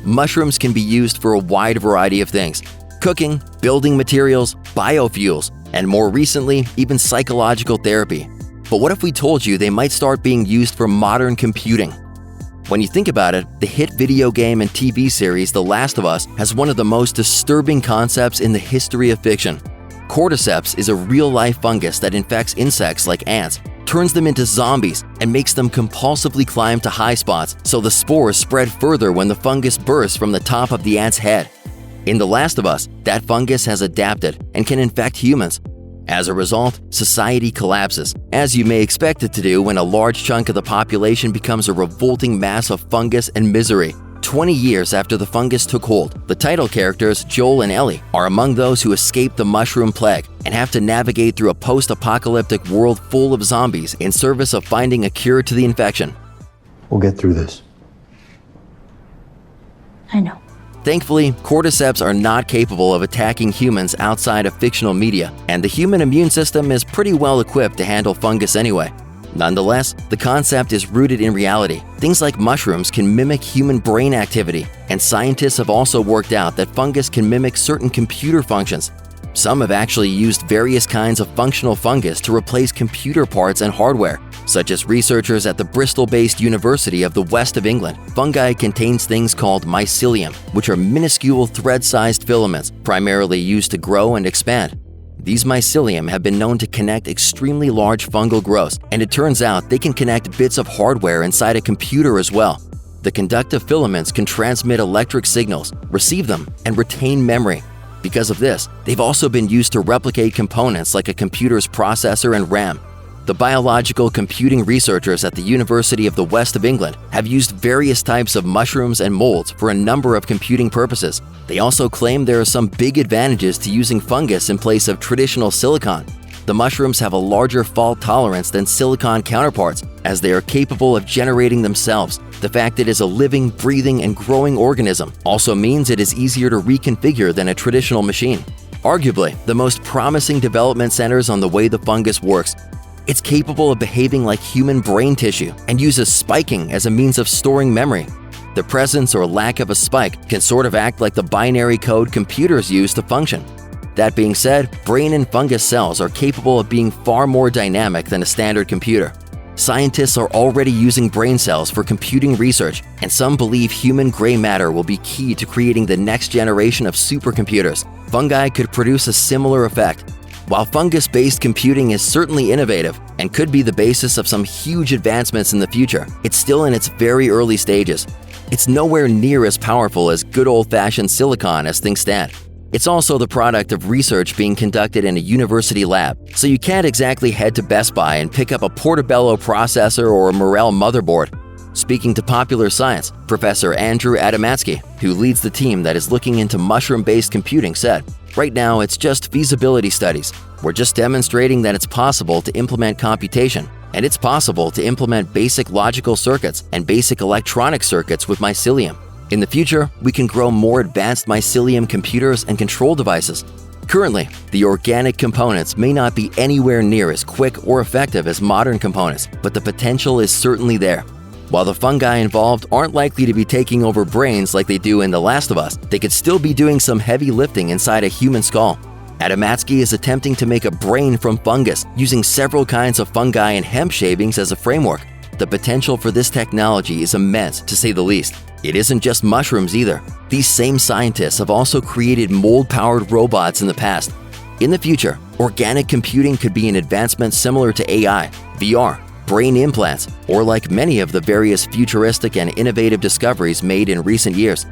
mushrooms can be used for a wide variety of things: cooking, building materials, biofuels, and more recently, even psychological therapy. But what if we told you they might start being used for modern computing? When you think about it, the hit video game and TV series The Last of Us has one of the most disturbing concepts in the history of fiction. Cordyceps is a real-life fungus that infects insects like ants, turns them into zombies, and makes them compulsively climb to high spots so the spores spread further when the fungus bursts from the top of the ant's head. In The Last of Us, that fungus has adapted and can infect humans. As a result, society collapses, as you may expect it to do when a large chunk of the population becomes a revolting mass of fungus and misery. 20 years after the fungus took hold, the title characters, Joel and Ellie, are among those who escape the mushroom plague and have to navigate through a post-apocalyptic world full of zombies in service of finding a cure to the infection. We'll get through this. I know. Thankfully, cordyceps are not capable of attacking humans outside of fictional media, and the human immune system is pretty well equipped to handle fungus anyway. Nonetheless, the concept is rooted in reality. Things like mushrooms can mimic human brain activity, and scientists have also worked out that fungus can mimic certain computer functions. Some have actually used various kinds of functional fungus to replace computer parts and hardware, such as researchers at the Bristol-based University of the West of England. Fungi contains things called mycelium, which are minuscule thread-sized filaments primarily used to grow and expand. These mycelium have been known to connect extremely large fungal growths, and it turns out they can connect bits of hardware inside a computer as well. The conductive filaments can transmit electric signals, receive them, and retain memory. Because of this, they've also been used to replicate components like a computer's processor and RAM. The biological computing researchers at the University of the West of England have used various types of mushrooms and molds for a number of computing purposes. They also claim there are some big advantages to using fungus in place of traditional silicon. The mushrooms have a larger fault tolerance than silicon counterparts, as they are capable of generating themselves. The fact it is a living, breathing, and growing organism also means it is easier to reconfigure than a traditional machine. Arguably, the most promising development centers on the way the fungus works. It's capable of behaving like human brain tissue and uses spiking as a means of storing memory. The presence or lack of a spike can sort of act like the binary code computers use to function. That being said, brain and fungus cells are capable of being far more dynamic than a standard computer. Scientists are already using brain cells for computing research, and some believe human gray matter will be key to creating the next generation of supercomputers. Fungi could produce a similar effect. While fungus-based computing is certainly innovative and could be the basis of some huge advancements in the future, it's still in its very early stages. It's nowhere near as powerful as good old-fashioned silicon as things stand. It's also the product of research being conducted in a university lab, so you can't exactly head to Best Buy and pick up a Portobello processor or a Morel motherboard. Speaking to Popular Science, Professor Andrew Adamatsky, who leads the team that is looking into mushroom-based computing, said, "Right now, it's just feasibility studies. We're just demonstrating that it's possible to implement computation, and it's possible to implement basic logical circuits and basic electronic circuits with mycelium. In the future, we can grow more advanced mycelium computers and control devices. Currently, the organic components may not be anywhere near as quick or effective as modern components, but the potential is certainly there. While the fungi involved aren't likely to be taking over brains like they do in The Last of Us, they could still be doing some heavy lifting inside a human skull." Adamatsky is attempting to make a brain from fungus, using several kinds of fungi and hemp shavings as a framework. The potential for this technology is immense, to say the least. It isn't just mushrooms either. These same scientists have also created mold-powered robots in the past. In the future, organic computing could be an advancement similar to AI, VR, brain implants, or like many of the various futuristic and innovative discoveries made in recent years.